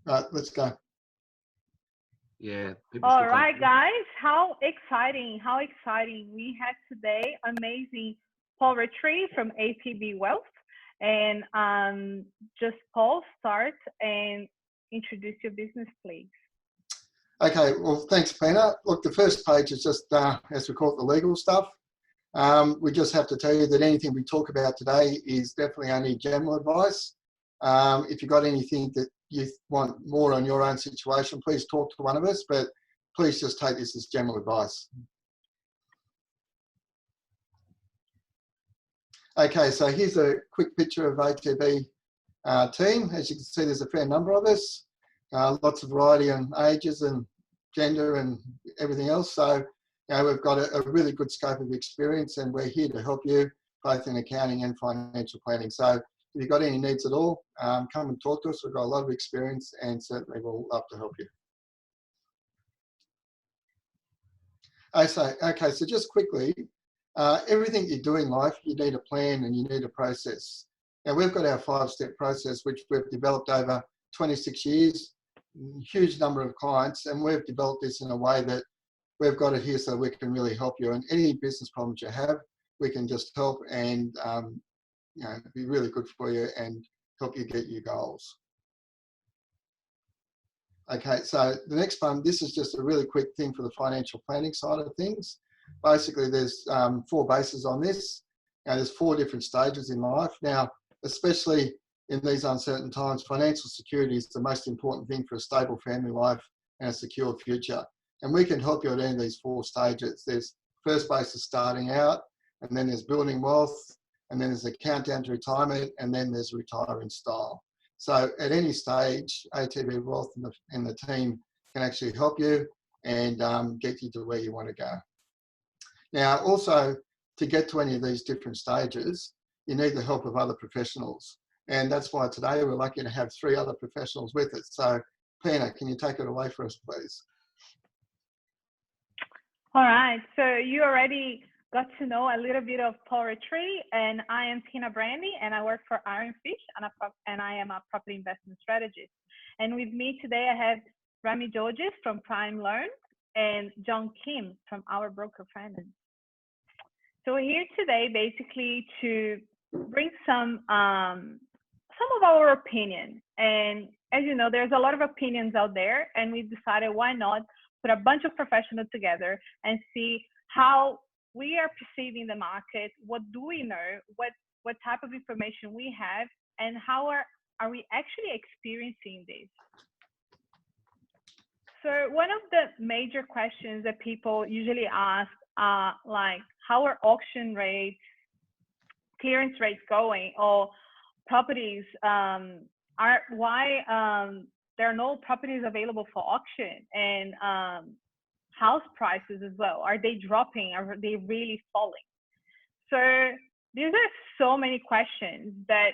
Right, let's go. Yeah, people All should come. right, guys, how exciting! How exciting! We had today amazing Paul Rattray from ATB Wealth, and just Paul, start and introduce your business, please. Okay, well, thanks, Pina. Look, the first page is just, as we call it, the legal stuff. We just have to tell you that anything we talk about today is definitely only general advice. If you've got anything that you want more on your own situation, please talk to one of us, but please just take this as general advice. Okay, so here's a quick picture of ATB team. As you can see, there's a fair number of us, lots of variety in ages and gender and everything else. So, you know, we've got a really good scope of experience, and we're here to help you both in accounting and financial planning. So if you've got any needs at all, come and talk to us. We've got a lot of experience and certainly we'll love to help you. Okay, so just quickly, everything you do in life, you need a plan and you need a process. Now we've got our 5-step process, which we've developed over 26 years, huge number of clients, and we've developed this in a way that we've got it here so we can really help you. And any business problems you have, we can just help and you know, be really good for you and help you get your goals. Okay, so the next one, this is just a really quick thing for the financial planning side of things. Basically, there's 4 bases on this. Now, there's 4 different stages in life. Now, especially in these uncertain times, financial security is the most important thing for a stable family life and a secure future. And we can help you at any of these 4 stages. There's first base is starting out, and then there's building wealth, and then there's a countdown to retirement, and then there's retiring style. So at any stage, ATB Wealth and the team can actually help you and get you to where you want to go. Now, also, to get to any of these different stages, you need the help of other professionals. And that's why today we're lucky to have 3 other professionals with us. So, Pina, can you take it away for us, please? All right, so you already got to know a little bit of Paul Rattray, and I am Pina Brandi, and I work for Ironfish, and I am a property investment strategist. And with me today, I have Ramy Georges from Prime Loan and John Kim from our broker friends. So we're here today basically to bring some of our opinion. And as you know, there's a lot of opinions out there, and we decided why not put a bunch of professionals together and see how we are perceiving the market, what do we know, what type of information we have, and how are we actually experiencing this. So one of the major questions that people usually ask are like, how are auction rates, clearance rates going, or properties, why there are no properties available for auction, and house prices as well. Are they dropping? Are they really falling? So these are so many questions that,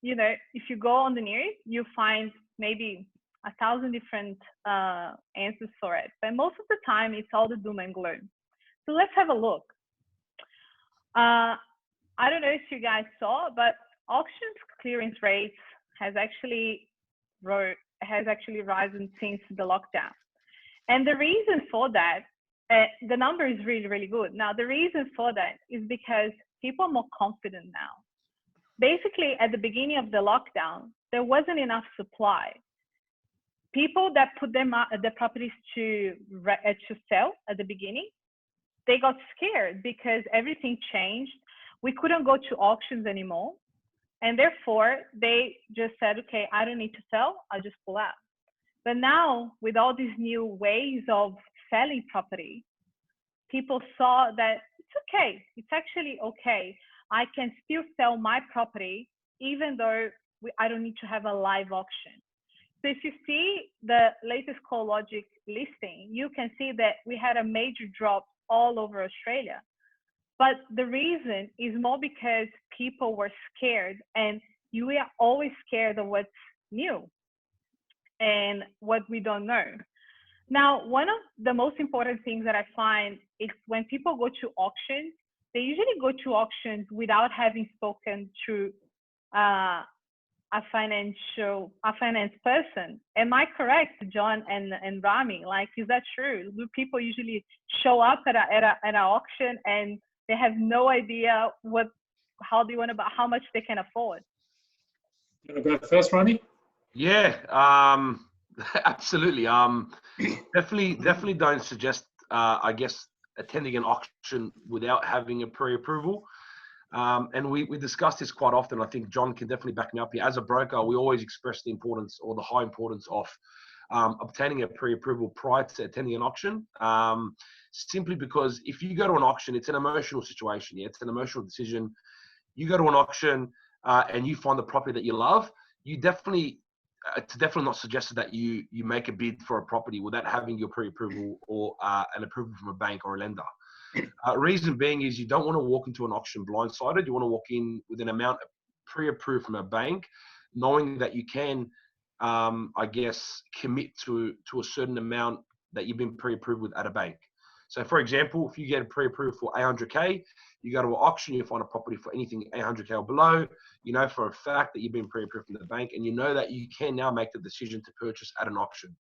you know, if you go on the news, you find maybe 1,000 different answers for it. But most of the time, it's all the doom and gloom. So let's have a look. I don't know if you guys saw, but auctions clearance rates has actually risen since the lockdown. And the reason for that, the number is really, really good. Now, the reason for that is because people are more confident now. Basically, at the beginning of the lockdown, there wasn't enough supply. People that put their properties to sell at the beginning, they got scared because everything changed. We couldn't go to auctions anymore. And therefore, they just said, okay, I don't need to sell, I'll just pull out. But now, with all these new ways of selling property, people saw that it's okay. It's actually okay. I can still sell my property, even though I don't need to have a live auction. So if you see the latest CoreLogic listing, you can see that we had a major drop all over Australia. But the reason is more because people were scared, and you are always scared of what's new and what we don't know. Now, one of the most important things that I find is when people go to auctions, they usually go to auctions without having spoken to a finance person. Am I correct, John and Ramy? Like, is that true? Do people usually show up at an auction and they have no idea how much they can afford? You want to go first, Ramy? Yeah, absolutely. Definitely don't suggest, I guess, attending an auction without having a pre-approval. And we discuss this quite often. I think John can definitely back me up here. As a broker, we always express the importance or the high importance of obtaining a pre-approval prior to attending an auction. Simply because if you go to an auction, it's an emotional situation. Yeah? It's an emotional decision. You go to an auction and you find the property that you love, you definitely, it's definitely not suggested that you make a bid for a property without having your pre-approval or an approval from a bank or a lender. Reason being is you don't want to walk into an auction blindsided. You want to walk in with an amount pre-approved from a bank, knowing that you can, I guess, commit to a certain amount that you've been pre-approved with at a bank. So, for example, if you get pre-approved for 800K, you go to an auction, you find a property for anything 800K or below, you know for a fact that you've been pre-approved from the bank, and you know that you can now make the decision to purchase at an auction.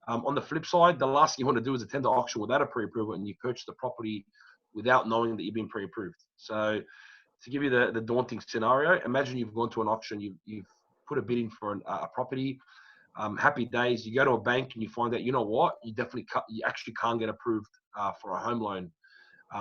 On the flip side, the last thing you want to do is attend the auction without a pre-approval and you purchase the property without knowing that you've been pre-approved. So to give you the daunting scenario, imagine you've gone to an auction, you've put a bid in for a property, happy days, you go to a bank and you find out, you know what, you actually can't get approved for a home loan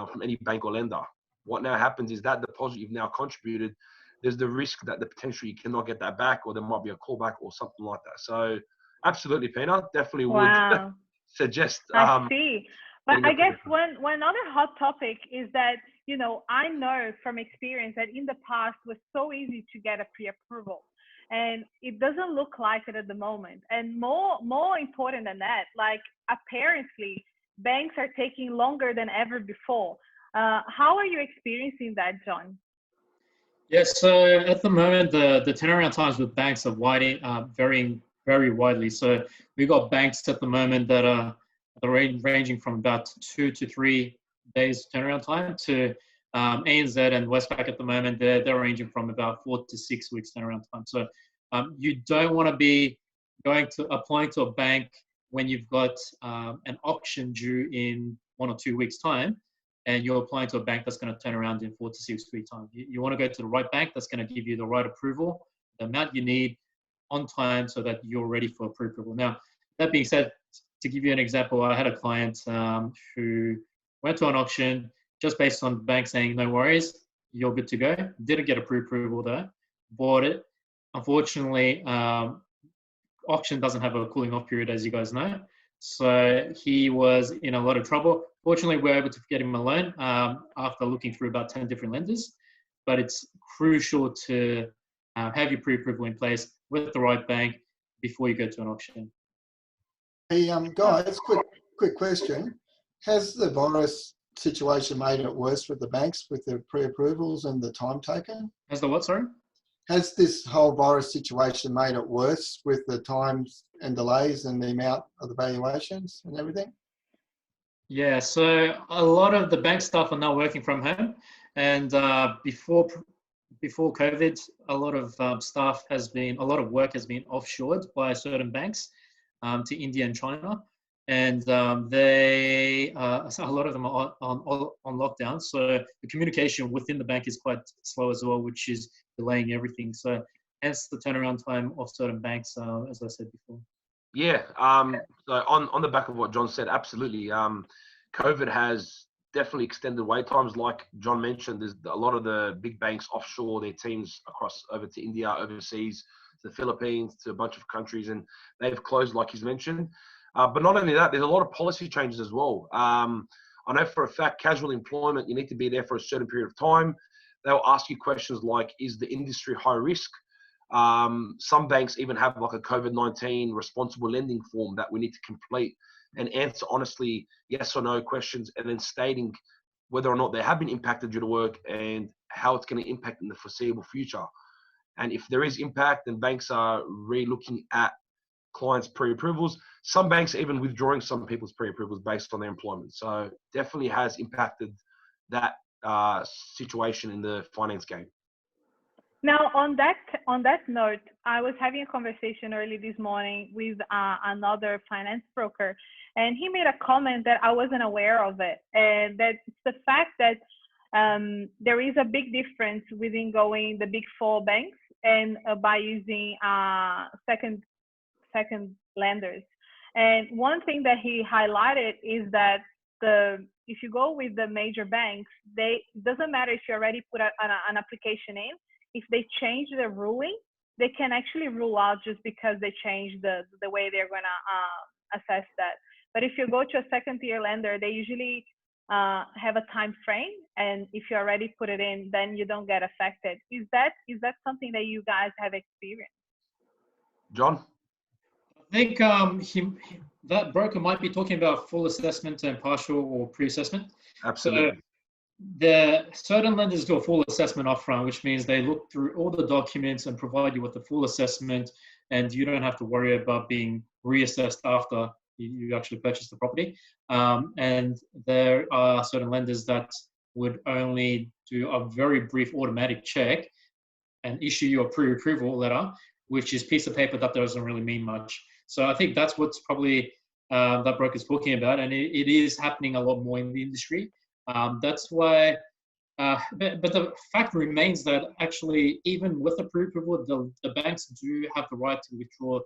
from any bank or lender. What now happens is that deposit you've now contributed, there's the risk that the potential you cannot get that back, or there might be a callback or something like that. So absolutely, Pina, definitely would suggest. I see. But I guess one other hot topic is that, you know, I know from experience that in the past it was so easy to get a pre-approval, and it doesn't look like it at the moment. And more important than that, like apparently banks are taking longer than ever before. How are you experiencing that, John? Yes, so at the moment, the turnaround times with banks are varying very widely. So we've got banks at the moment that are ranging from about 2 to 3 days turnaround time to ANZ and Westpac at the moment, they're ranging from about 4 to 6 weeks turnaround time. So you don't want to be applying to a bank when you've got an auction due in 1 or 2 weeks' time, and you're applying to a bank that's going to turn around in 4 to 6 weeks' time. You want to go to the right bank that's going to give you the right approval, the amount you need on time so that you're ready for pre-approval. Now, that being said, to give you an example, I had a client who went to an auction just based on the bank saying, no worries, you're good to go. Didn't get a pre-approval though, bought it. Unfortunately, auction doesn't have a cooling off period, as you guys know. So he was in a lot of trouble. Fortunately, we were able to get him a loan after looking through about 10 different lenders. But it's crucial to have your pre-approval in place with the right bank before you go to an auction. Hey, guys, quick question. Has the virus situation made it worse with the banks with the pre-approvals and the time taken? Has the what, sorry? Has this whole virus situation made it worse with the times and delays and the amount of the valuations and everything? Yeah, so a lot of the bank staff are now working from home, and before COVID, a lot of work has been offshored by certain banks to India and China, and a lot of them are on lockdown. So the communication within the bank is quite slow as well, which is delaying everything. So hence the turnaround time of certain banks, as I said before. Yeah. So on the back of what John said, absolutely. COVID has definitely extended wait times. Like John mentioned, there's a lot of the big banks offshore their teams over to India, overseas, to the Philippines, to a bunch of countries, and they've closed, like he's mentioned. But not only that, there's a lot of policy changes as well. I know for a fact, casual employment, you need to be there for a certain period of time. They'll ask you questions like, is the industry high risk? Some banks even have like a COVID-19 responsible lending form that we need to complete and answer honestly yes or no questions, and then stating whether or not they have been impacted due to work and how it's going to impact in the foreseeable future. And if there is impact, then banks are re-looking at clients' pre-approvals. Some banks are even withdrawing some people's pre-approvals based on their employment. So definitely has impacted that situation in the finance game. Now, on that note, I was having a conversation early this morning with another finance broker, and he made a comment that I wasn't aware of it, and that's the fact that there is a big difference within going the big four banks and by using second lenders. And one thing that he highlighted is that if you go with the major banks, it doesn't matter if you already put an application in. If they change the ruling, they can actually rule out just because they changed the way they're going to assess that. But if you go to a second tier lender, they usually have a time frame, and if you already put it in, then you don't get affected. Is that something that you guys have experienced? John? I think that broker might be talking about full assessment and partial or pre-assessment. Absolutely. So the certain lenders do a full assessment upfront, which means they look through all the documents and provide you with the full assessment, and you don't have to worry about being reassessed after you actually purchase the property. And there are certain lenders that would only do a very brief automatic check and issue you a pre-approval letter, which is a piece of paper that doesn't really mean much. So I think that's what's probably that broker's talking about, and it is happening a lot more in the industry. That's why, but the fact remains that actually, even with the pre-approval, the banks do have the right to withdraw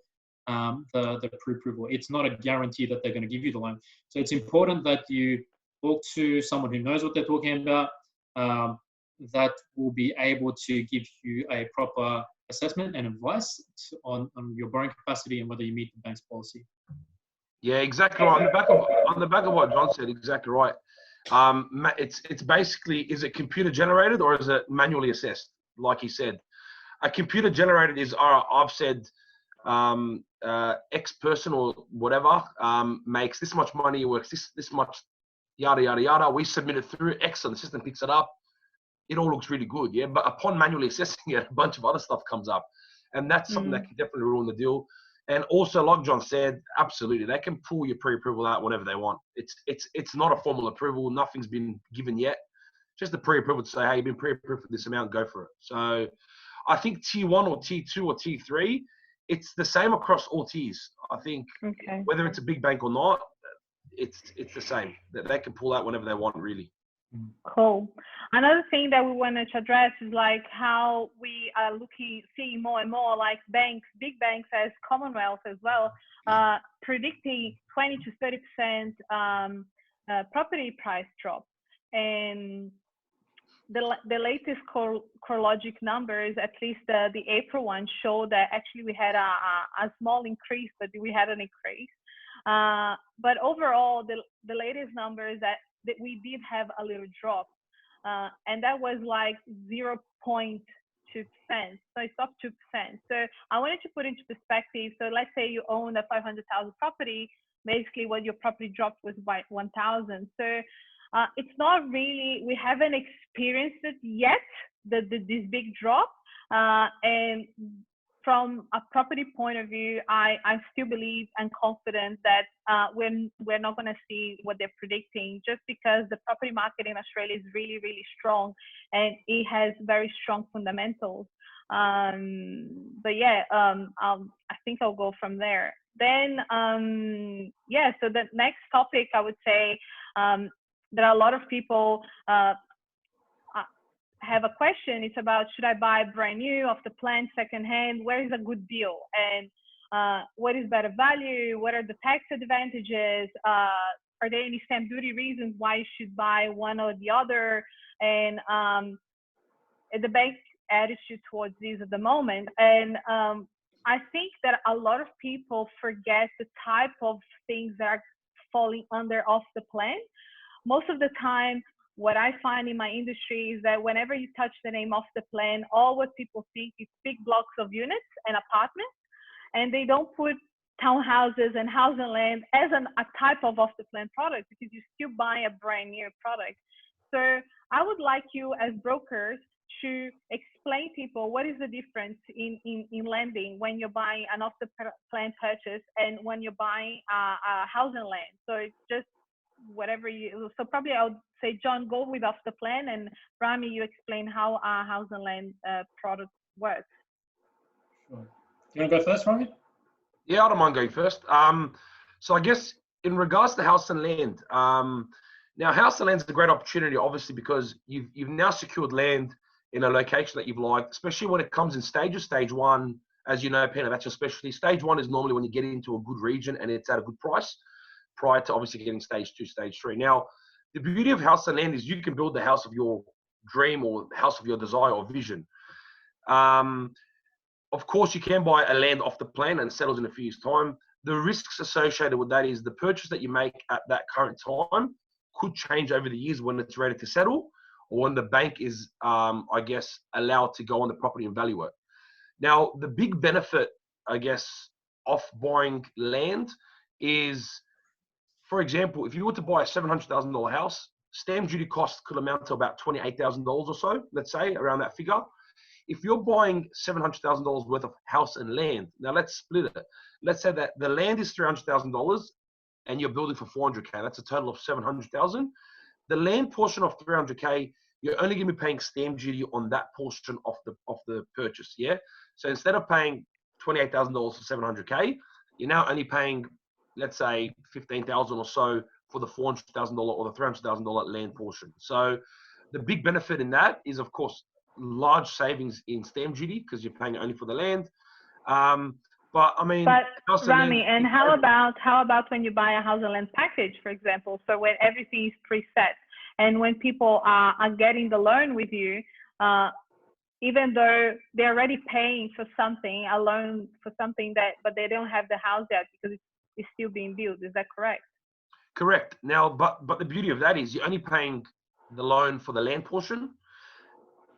the pre-approval. It's not a guarantee that they're going to give you the loan. So it's important that you talk to someone who knows what they're talking about, that will be able to give you a proper assessment and advice on your borrowing capacity and whether you meet the bank's policy. Yeah, exactly right. On the back of what John said, exactly right. It's basically, is it computer generated or is it manually assessed? Like he said, a computer generated is, I've said, X person or whatever makes this much money, works this much, yada yada yada. We submit it through X, and the system picks it up. It all looks really good, yeah. But upon manually assessing it, a bunch of other stuff comes up, and that's something that can definitely ruin the deal. And also, like John said, absolutely, they can pull your pre-approval out whenever they want. It's not a formal approval. Nothing's been given yet. Just the pre-approval to say, hey, you've been pre-approved for this amount, go for it. So I think tier 1 or tier 2 or tier 3, it's the same across all tiers. I think whether it's a big bank or not, it's the same. That they can pull out whenever they want, really. Cool. Another thing that we wanted to address is like how we are seeing more and more like banks, big banks as Commonwealth as well, predicting 20 to 30% property price drop. And the latest CoreLogic numbers, at least the April one, show that actually we had a small increase, but we had an increase. But overall, the latest numbers that we did have a little drop, and that was like 0.2%. So it's up 2%. So I wanted to put into perspective. So let's say you own a 500,000 property. Basically, what your property dropped was by 1,000. So it's not really, we haven't experienced it yet, this big drop. And from a property point of view, I still believe and confident that we're not going to see what they're predicting, just because the property market in Australia is really, really strong, and it has very strong fundamentals. But yeah, I think I'll go from there. Then, yeah, so the next topic, I would say, there are a lot of people have a question. It's about, should I buy brand new, off the plan, secondhand? Where is a good deal? And what is better value? What are the tax advantages? Are there any stamp duty reasons why you should buy one or the other? And the bank attitude towards these at the moment. And I think that a lot of people forget the type of things that are falling under off the plan. Most of the time, what I find in my industry is that whenever you touch the name off the plan, all what people think is big blocks of units and apartments, and they don't put townhouses and house and land as a type of off the plan product, because you still buy a brand new product. So I would like you as brokers to explain people what is the difference in lending when you're buying an off the plan purchase and when you're buying a house and land. So it's just whatever you, so probably I would say, John, go with off the plan, and Ramy, you explain how our house and land product works. Sure. You want to go first, Ramy? Yeah, I don't mind going first. So I guess in regards to house and land, now house and land is a great opportunity, obviously, because you've now secured land in a location that you've liked, especially when it comes in stages. Stage one, as you know, Pina, that's your specialty. Stage one is normally when you get into a good region and it's at a good price, prior to obviously getting stage two, stage three. Now, the beauty of house and land is you can build the house of your dream or the house of your desire or vision. Of course, you can buy a land off the plan and it settles in a few years' time. The risks associated with that is the purchase that you make at that current time could change over the years when it's ready to settle, or when the bank is, I guess, allowed to go on the property and value it. Now, the big benefit, I guess, of buying land is, for example, if you were to buy a $700,000 house, stamp duty costs could amount to about $28,000 or so, let's say, around that figure. If you're buying $700,000 worth of house and land, now let's split it. Let's say that the land is $300,000 and you're building for $400K. That's a total of $700,000. The land portion of $300K, you're only going to be paying stamp duty on that portion of the purchase. Yeah. So instead of paying $28,000 for $700K, you're now only paying, let's say, $15,000 or so for the $400,000 or the $300,000 land portion. So the big benefit in that is, of course, large savings in stamp duty because you're paying only for the land. But I mean, Ramy, and how about when you buy a house and land package, for example? So when everything is preset, and when people are getting the loan with you, even though they're already paying for something, a loan for something but they don't have the house yet because it's still being built. Is that correct? Correct. Now, but the beauty of that is you're only paying the loan for the land portion.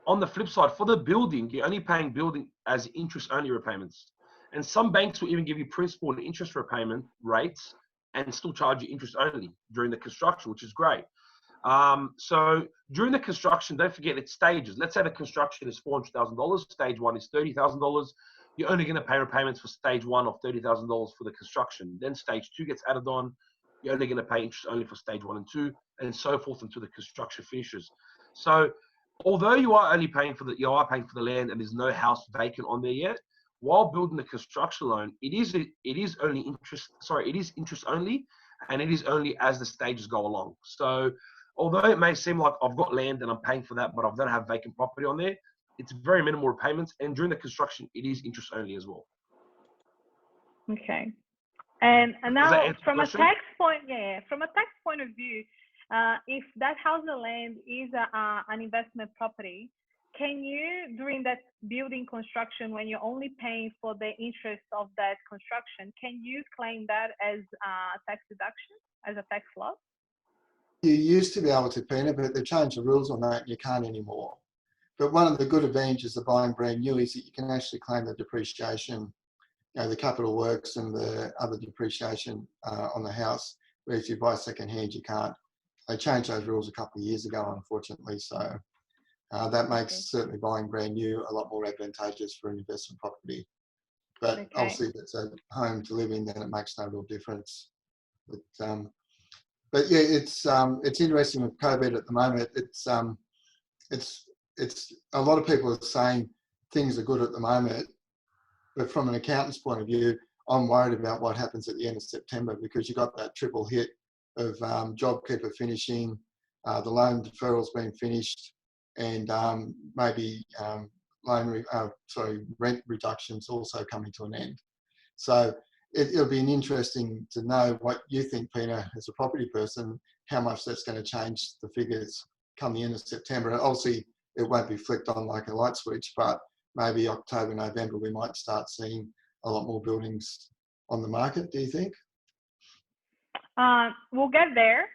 On the flip side, for the building, you're only paying building as interest-only repayments. And some banks will even give you principal and interest repayment rates and still charge you interest-only during the construction, which is great. So during the construction, don't forget it's stages. Let's say the construction is $400,000. Stage one is $30,000. You're only going to pay repayments for stage one of $30,000 for the construction. Then stage two gets added on. You're only going to pay interest only for stage one and two, and so forth until the construction finishes. So although you are paying for the land and there's no house vacant on there yet, while building the construction loan, it is interest only, and it is only as the stages go along. So although it may seem like I've got land and I'm paying for that, but I don't have vacant property on there, it's very minimal repayments, and during the construction, it is interest only as well. Okay. And now from a tax point of view, if that house or land is an investment property, can you, during that building construction, when you're only paying for the interest of that construction, can you claim that as a tax deduction, as a tax loss? You used to be able to, Pina, but they've changed the rules on that and you can't anymore. But one of the good advantages of buying brand new is that you can actually claim the depreciation, the capital works and the other depreciation on the house, whereas if you buy second-hand, you can't. They changed those rules a couple of years ago, unfortunately. So that makes certainly buying brand new a lot more advantageous for an investment property. But obviously, if it's a home to live in, then it makes no real difference. But yeah, it's interesting with COVID at the moment. It's a lot of people are saying things are good at the moment, but from an accountant's point of view, I'm worried about what happens at the end of September, because you got that triple hit of JobKeeper finishing, the loan deferrals being finished, and maybe rent reductions also coming to an end. So it'll be interesting to know what you think, Pina, as a property person, how much that's going to change the figures come the end of September. And obviously, it won't be flicked on like a light switch, but maybe October, November, we might start seeing a lot more buildings on the market, do you think? We'll get there.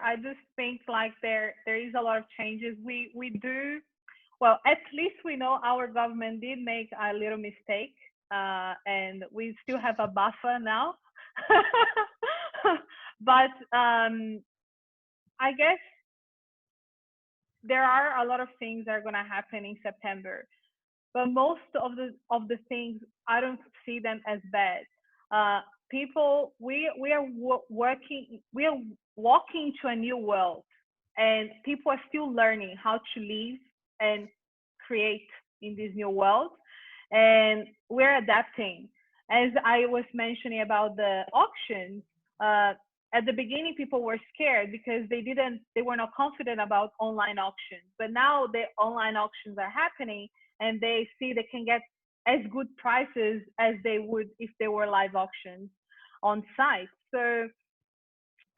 I just think like there is a lot of changes. We do, well, at least we know our government did make a little mistake, and we still have a buffer now. But I guess there are a lot of things that are going to happen in September, but most of the things, I don't see them as bad. People, we are walking to a new world, and people are still learning how to live and create, in this new world, and we're adapting. As I was mentioning about the auctions, at the beginning people were scared because they were not confident about online auctions, but now the online auctions are happening and they see they can get as good prices as they would if they were live auctions on site. So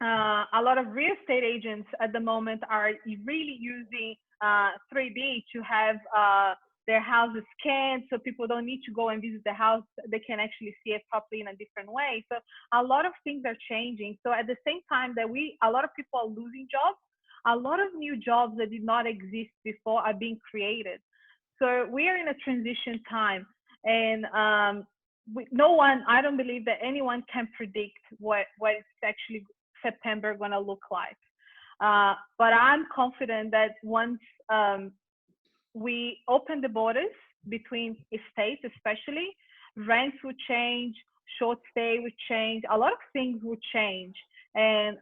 a lot of real estate agents at the moment are really using 3D to have their houses scanned, so people don't need to go and visit the house. They can actually see it properly in a different way. So a lot of things are changing. So at the same time that a lot of people are losing jobs, a lot of new jobs that did not exist before are being created. So we are in a transition time, and I don't believe that anyone can predict what it's actually September going to look like. But I'm confident that once we open the borders between states, especially, rents will change, short stay will change, a lot of things will change. And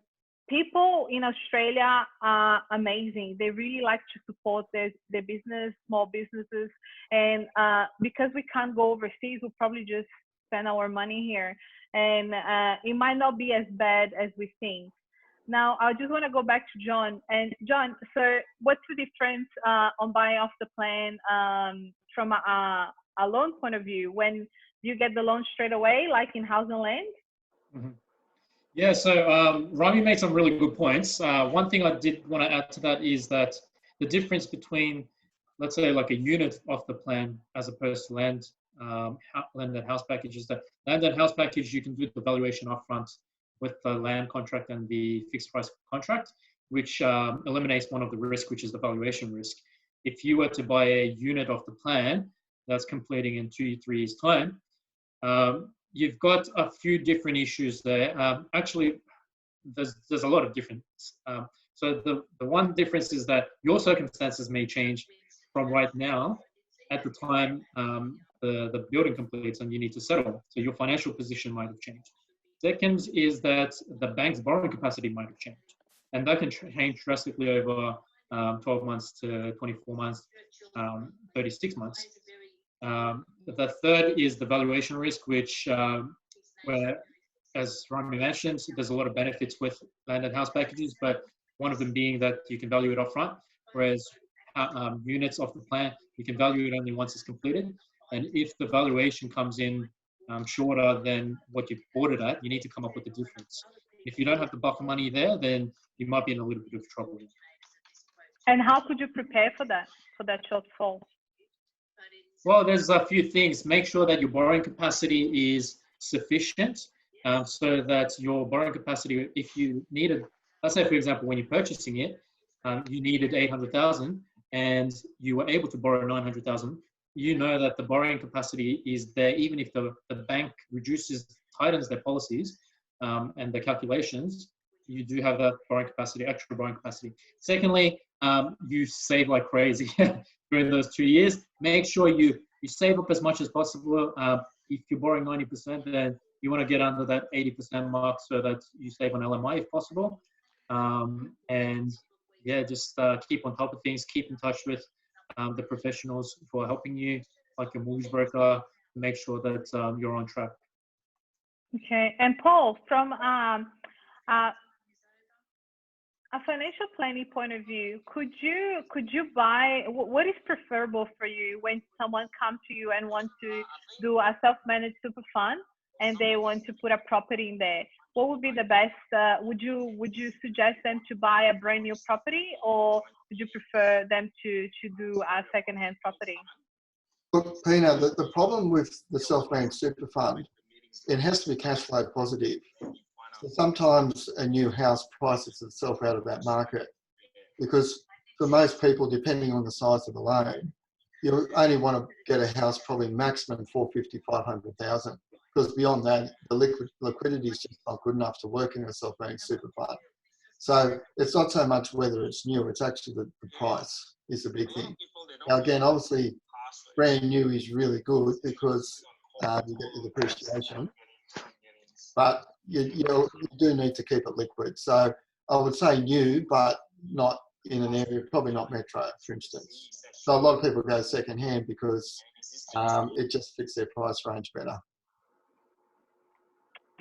people in Australia are amazing. They really like to support their business, small businesses. And because we can't go overseas, we'll probably just spend our money here. And it might not be as bad as we think. Now, I just want to go back to John. And John, so what's the difference on buying off the plan from a loan point of view? When you get the loan straight away, like in house and land? Mm-hmm. Yeah, so Ramy made some really good points. One thing I did want to add to that is that the difference between, let's say, like a unit off the plan as opposed to land and house package is that land and house package, you can do the valuation upfront with the land contract and the fixed price contract, which eliminates one of the risk, which is the valuation risk. If you were to buy a unit off the plan that's completing in 2 to 3 years' time, you've got a few different issues there. Actually, there's a lot of difference. So the one difference is that your circumstances may change from right now at the time the building completes and you need to settle. So your financial position might have changed. Second is that the bank's borrowing capacity might have changed. And that can change drastically over 12 months to 24 months, 36 months. The third is the valuation risk, which, where, as Ramy mentioned, there's a lot of benefits with land and house packages, but one of them being that you can value it upfront, whereas units off the plan, you can value it only once it's completed. And if the valuation comes in shorter than what you bought it at, you need to come up with the difference. If you don't have the buffer money there, then you might be in a little bit of trouble. And how could you prepare for that shortfall? Well, there's a few things. Make sure that your borrowing capacity is sufficient, so that your borrowing capacity, if you needed, let's say, for example, when you're purchasing it, you needed 800,000 and you were able to borrow 900,000, you know that the borrowing capacity is there, even if the bank tightens their policies and the calculations, you do have that borrowing capacity, extra borrowing capacity. Secondly, you save like crazy during those 2 years. Make sure you save up as much as possible. If you're borrowing 90%, then you want to get under that 80% mark so that you save on LMI if possible. And yeah, just keep on top of things, keep in touch with the professionals who are helping you, like your mortgage broker, to make sure that you're on track. Okay, and Paul, from a financial planning point of view, could you buy, what is preferable for you when someone comes to you and wants to do a self-managed super fund and they want to put a property in there? What would be the best? Would you suggest them to buy a brand new property, or would you prefer them to do a second-hand property? Look, Pina, the problem with the self-managed super fund, it has to be cash flow positive. So sometimes a new house prices itself out of that market, because for most people, depending on the size of the loan, you only want to get a house probably maximum 450, 500,000, because beyond that, the liquidity is just not good enough to work in a self-managed super fund. So it's not so much whether it's new, it's actually the price is the big thing. Now again, obviously, brand new is really good because you get the depreciation, but you do need to keep it liquid. So I would say new, but not in an area, probably not metro, for instance. So a lot of people go secondhand because it just fits their price range better.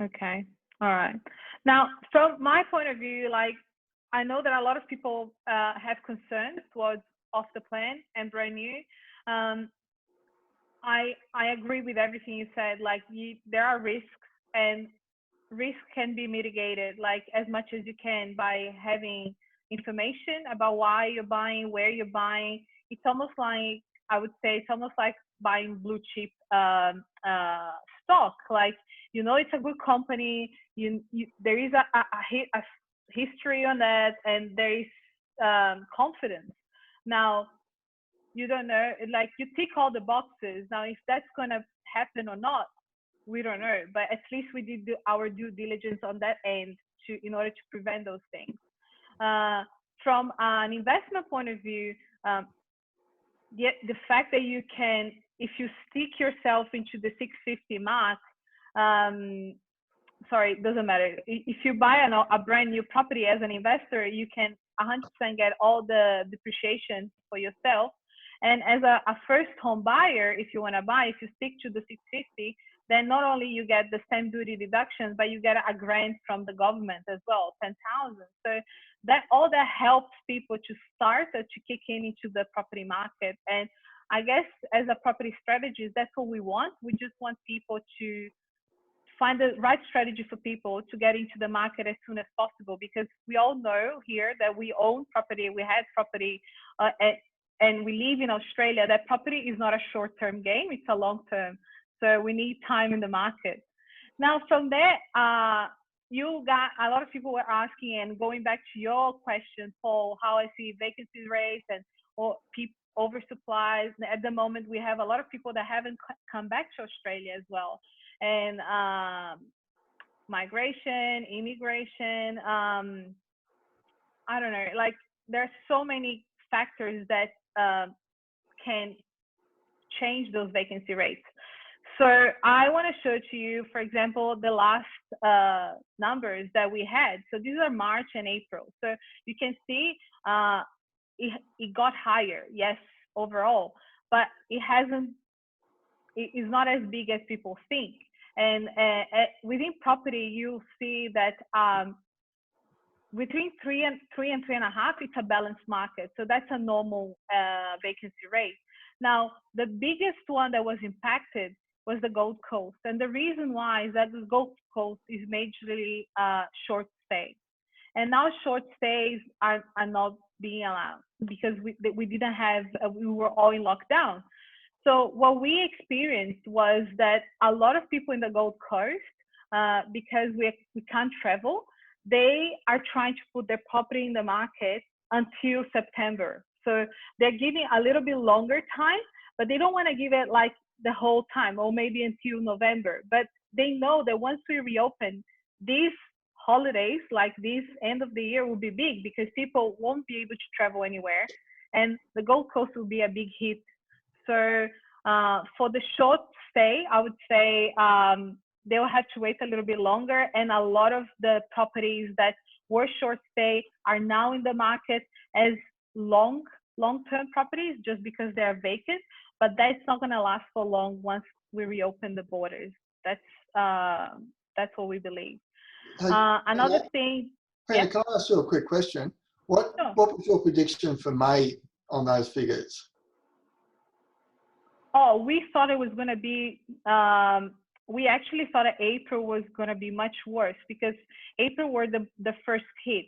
Okay. All right. Now, from my point of view, like, I know that a lot of people have concerns towards off the plan and brand new. I agree with everything you said. Like, there are risks, and risk can be mitigated like as much as you can by having information about why you're buying, where you're buying. It's almost like, I would say, it's almost like buying blue chip stock. Like, you know, it's a good company. There is a history on that, and there is confidence. Now, you don't know, like, you tick all the boxes. Now, if that's going to happen or not, we don't know. But at least we did our due diligence on that end in order to prevent those things. From an investment point of view, the fact that you can, if you stick yourself into the 650 mark, sorry, it doesn't matter. If you buy a brand new property as an investor, you can 100% get all the depreciation for yourself. And as a first home buyer, if you want to buy, if you stick to the 650, then not only you get the stamp duty deductions, but you get a grant from the government as well, 10,000. So that all that helps people to start to kick into the property market. And I guess as a property strategist, that's what we want. We just want people to find the right strategy for people to get into the market as soon as possible, because we all know here that we own property, we had property, and we live in Australia. That property is not a short-term game, it's a long-term. So we need time in the market. Now from there, you got a lot of people were asking, and going back to your question, Paul, how I see vacancy rates and oversupplies. At the moment, we have a lot of people that haven't come back to Australia as well. And migration, immigration, I don't know, like there's so many factors that can change those vacancy rates. So I want to show to you, for example, the last numbers that we had. So these are March and April. So you can see it got higher, yes, overall, but it is not as big as people think. And within property, you'll see that between 3 and 3.5, it's a balanced market. So that's a normal vacancy rate. Now, the biggest one that was impacted was the Gold Coast. And the reason why is that the Gold Coast is majorly short stay. And now short stays are not being allowed because we didn't have, we were all in lockdown. So what we experienced was that a lot of people in the Gold Coast, because we can't travel, they are trying to put their property in the market until September. So they're giving a little bit longer time, but they don't want to give it like the whole time, or maybe until November. But they know that once we reopen, these holidays, like this end of the year, will be big because people won't be able to travel anywhere, and the Gold Coast will be a big hit. So for the short stay, I would say they'll have to wait a little bit longer, and a lot of the properties that were short stay are now in the market as long-term properties just because they are vacant, but that's not going to last for long once we reopen the borders. That's what we believe. Another thing. Pina, can I ask you a quick question? What was your prediction for May on those figures? Oh, we thought it was going to be, we actually thought that April was going to be much worse because April were the first hit.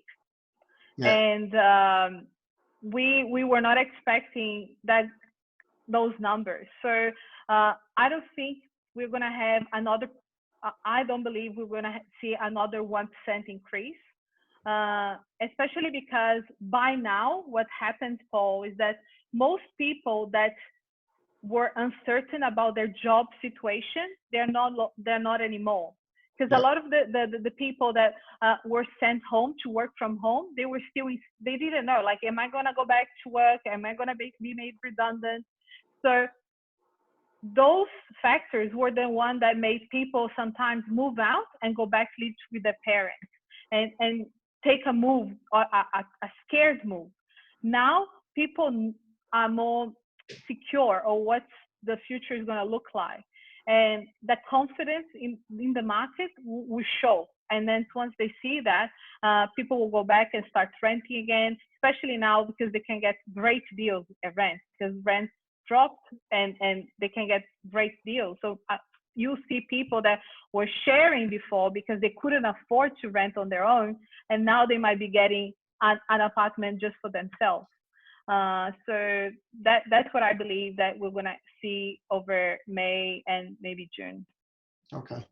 Yeah. And we were not expecting those numbers. So I don't think we're going to have another, I don't believe we're going to see another 1% increase, especially because by now what happens, Paul, is that most people that were uncertain about their job situation, they're not anymore. Because a lot of the people that were sent home to work from home, they were still, they didn't know, like, am I going to go back to work? Am I going to be made redundant? So those factors were the one that made people sometimes move out and go back to live with their parents and take a move, a scared move. Now people are more secure or what the future is going to look like. And that confidence in the market will show. And then once they see that, people will go back and start renting again, especially now because they can get great deals at rent, because rents dropped and they can get great deals. So you see people that were sharing before because they couldn't afford to rent on their own, and now they might be getting an apartment just for themselves. So that's what I believe that we're gonna see over May and maybe June. Okay.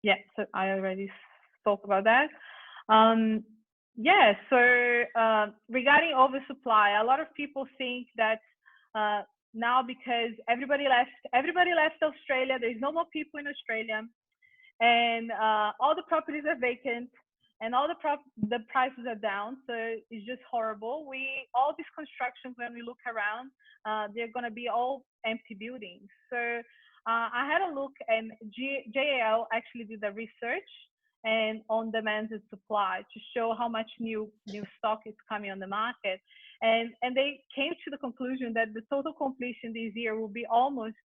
Yeah, so I already spoke about that. Yeah, so regarding oversupply, a lot of people think that now because everybody left Australia, there's no more people in Australia, and all the properties are vacant, and all the prices are down. So it's just horrible. All these constructions, when we look around, they're going to be all empty buildings. So I had a look, and JAL actually did the research and on demand and supply to show how much new stock is coming on the market. And they came to the conclusion that the total completion this year will be almost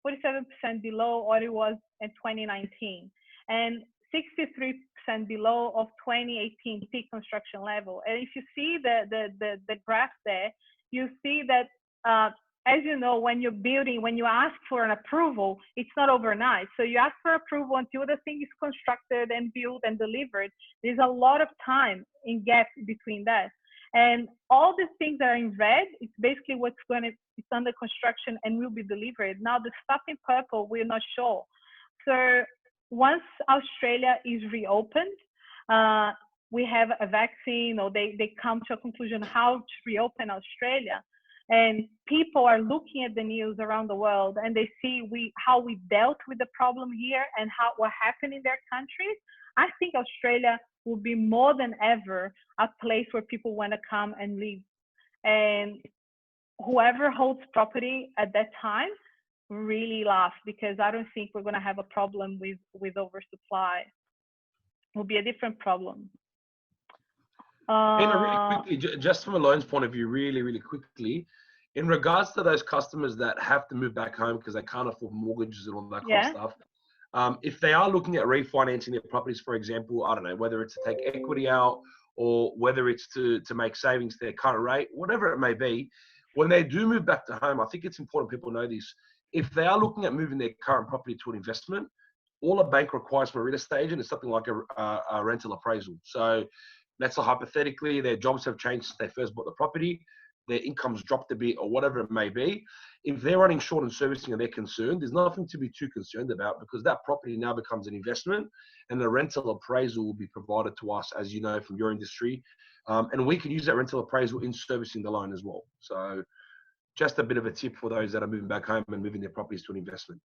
47% below what it was in 2019. And 63% below of 2018 peak construction level. And if you see the graph there, you see that, as you know, when you're building, when you ask for an approval, it's not overnight. So you ask for approval until the thing is constructed and built and delivered. There's a lot of time in gap between that. And all the things that are in red, it's basically it's under construction and will be delivered. Now the stuff in purple, we're not sure. So once Australia is reopened, we have a vaccine, or they come to a conclusion how to reopen Australia. And people are looking at the news around the world, and they see how we dealt with the problem here and what happened in their countries. I think Australia will be more than ever a place where people want to come and live. And whoever holds property at that time really laugh, because I don't think we're going to have a problem with oversupply. It will be a different problem. Pina, really quickly, just from a loans point of view, really quickly, in regards to those customers that have to move back home because they can't afford mortgages and all that kind of stuff, if they are looking at refinancing their properties, for example, I don't know, whether it's to take equity out or whether it's to make savings to their current rate, whatever it may be, when they do move back to home, I think it's important people know this. If they are looking at moving their current property to an investment, all a bank requires from a real estate agent is something like a rental appraisal. So let's say hypothetically their jobs have changed since they first bought the property, their income's dropped a bit or whatever it may be. If they're running short on servicing and they're concerned, there's nothing to be too concerned about, because that property now becomes an investment and the rental appraisal will be provided to us, as you know, from your industry. And we can use that rental appraisal in servicing the loan as well. So just a bit of a tip for those that are moving back home and moving their properties to an investment.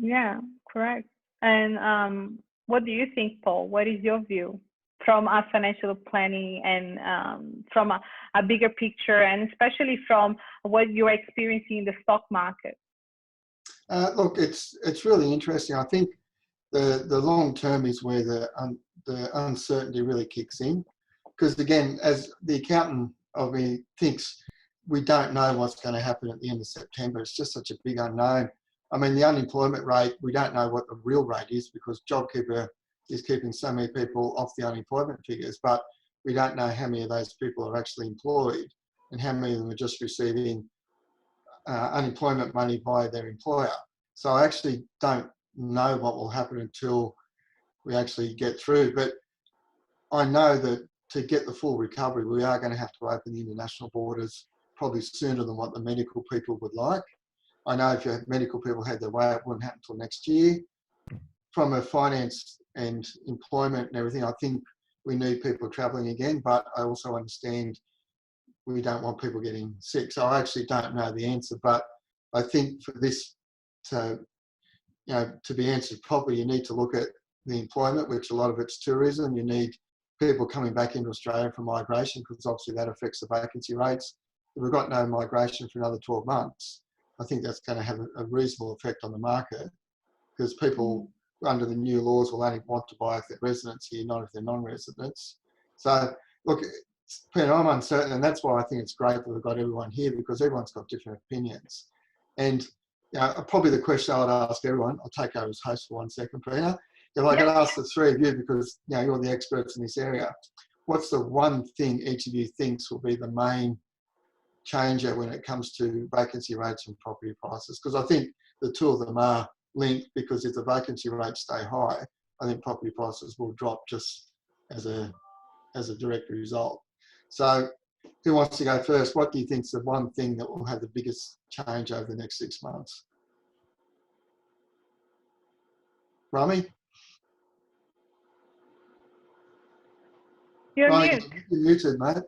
Yeah, correct. And what do you think, Paul? What is your view from a financial planning and from a bigger picture, and especially from what you're experiencing in the stock market? Look, it's really interesting. I think the long term is where the uncertainty really kicks in, because again, as the accountant of me thinks, we don't know what's going to happen at the end of September. It's just such a big unknown. I mean, the unemployment rate, we don't know what the real rate is, because JobKeeper is keeping so many people off the unemployment figures, but we don't know how many of those people are actually employed and how many of them are just receiving unemployment money by their employer. So I actually don't know what will happen until we actually get through. But I know that to get the full recovery, we are going to have to open the international borders probably sooner than what the medical people would like. I know if medical people had their way, it wouldn't happen until next year. From a finance and employment and everything, I think we need people travelling again, but I also understand we don't want people getting sick. So I actually don't know the answer, but I think for this to be answered properly, you need to look at the employment, which a lot of it's tourism. You need people coming back into Australia for migration, because obviously that affects the vacancy rates. If we've got no migration for another 12 months, I think that's going to have a reasonable effect on the market, because people under the new laws will only want to buy if they're residents here, not if they're non-residents. So look, Pina, I'm uncertain, and that's why I think it's great that we've got everyone here, because everyone's got different opinions. And probably the question I would ask everyone, I'll take over as host for 1 second, Pina. If I could ask the three of you, because you're the experts in this area, what's the one thing each of you thinks will be the main changer when it comes to vacancy rates and property prices? Because I think the two of them are linked, because if the vacancy rates stay high, I think property prices will drop just as a direct result. So who wants to go first? What do you think is the one thing that will have the biggest change over the next 6 months? Ramy? You're Ramy, mute. you're muted, mate.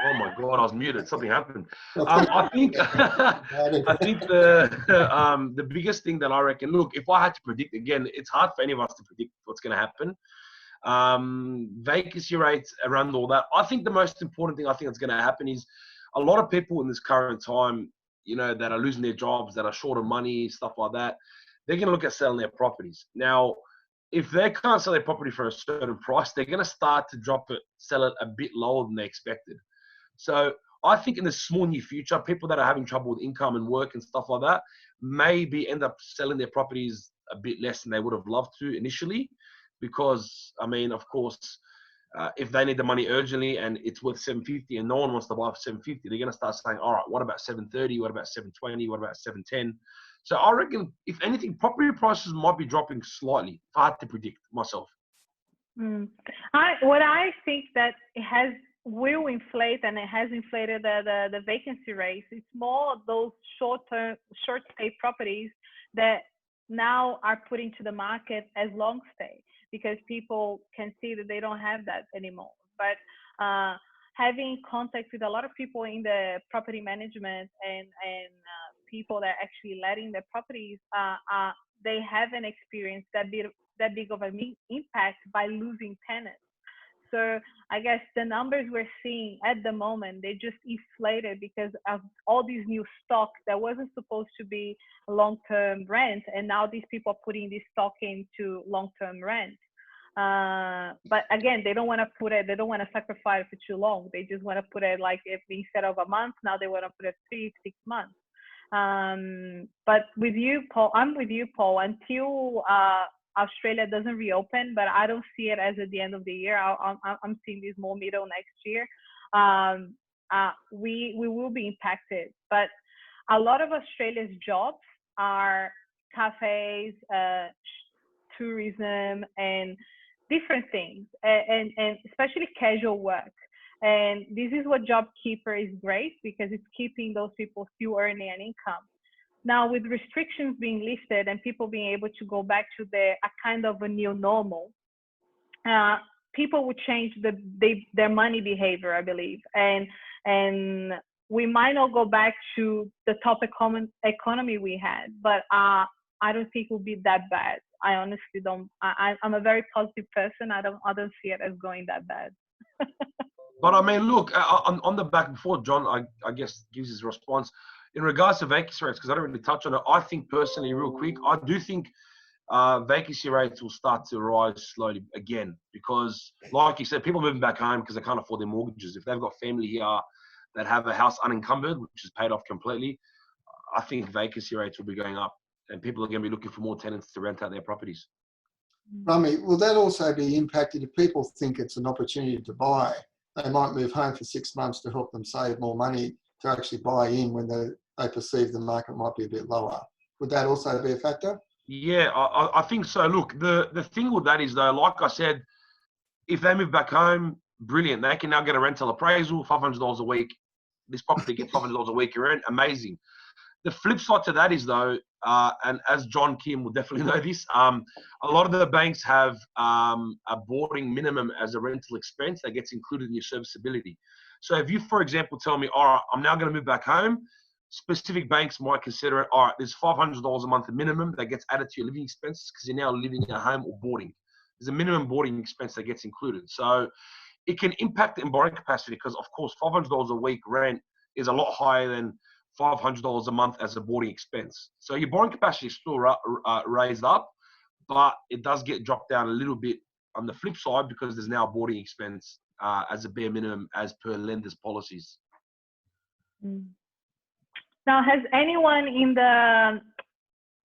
Oh my God, I was muted. Something happened. I think the biggest thing that I reckon. Look, if I had to predict again, it's hard for any of us to predict what's going to happen. Vacancy rates around all that. I think the most important thing I think that's going to happen is a lot of people in this current time, that are losing their jobs, that are short of money, stuff like that. They're going to look at selling their properties now. If they can't sell their property for a certain price, they're going to start to sell it a bit lower than they expected. So I think in the small near future, people that are having trouble with income and work and stuff like that maybe end up selling their properties a bit less than they would have loved to initially, because of course, if they need the money urgently and it's worth $750 and no one wants to buy for $750, they're going to start saying, all right, what about $730? What about $720? What about $710? So I reckon, if anything, property prices might be dropping slightly. If I had to predict myself. What I think that it will inflate, and it has inflated the vacancy rates. It's more those short stay properties that now are put into the market as long stay, because people can see that they don't have that anymore. But having contact with a lot of people in the property management and people that are actually letting their properties, they haven't experienced that big of an impact by losing tenants. So I guess the numbers we're seeing at the moment, they just inflated because of all these new stock that wasn't supposed to be long-term rent, and now these people are putting this stock into long-term rent. But again, they don't want to sacrifice it for too long. They just want to put it like, if instead of a month, now they want to put it 3-6 months. But with you, Paul, I'm with you, Paul, until Australia doesn't reopen, but I don't see it as at the end of the year. I'm seeing this more middle next year. We will be impacted, but a lot of Australia's jobs are cafes, tourism, and different things, and especially casual work. And this is what JobKeeper is great, because it's keeping those people still earning an income. Now, with restrictions being lifted and people being able to go back to a kind of a new normal, people would change their money behavior, I believe. And we might not go back to the top economy we had, but I don't think it will be that bad. I honestly don't. I'm a very positive person. I don't see it as going that bad. But look, on the back, before John, I guess, gives his response, in regards to vacancy rates, because I don't really touch on it, I think personally, real quick, I do think vacancy rates will start to rise slowly again, because, like you said, people are moving back home because they can't afford their mortgages. If they've got family here that have a house unencumbered, which is paid off completely, I think vacancy rates will be going up, and people are going to be looking for more tenants to rent out their properties. Ramy, will that also be impacted if people think it's an opportunity to buy? They might move home for 6 months to help them save more money to actually buy in when they perceive the market might be a bit lower. Would that also be a factor? Yeah, I think so. Look, the thing with that is, though, like I said, if they move back home, brilliant. They can now get a rental appraisal, $500 a week. This property gets $500 a week in rent. Amazing. The flip side to that is, though, and as John Kim will definitely know this, a lot of the banks have a boarding minimum as a rental expense that gets included in your serviceability. So if you, for example, tell me, all right, I'm now going to move back home, specific banks might consider it, all right, there's $500 a month minimum that gets added to your living expenses because you're now living at home or boarding. There's a minimum boarding expense that gets included. So it can impact the borrowing capacity because, of course, $500 a week rent is a lot higher than $500 a month as a boarding expense. So your borrowing capacity is still raised up, but it does get dropped down a little bit on the flip side, because there's now a boarding expense as a bare minimum as per lenders' policies. Now, has anyone in the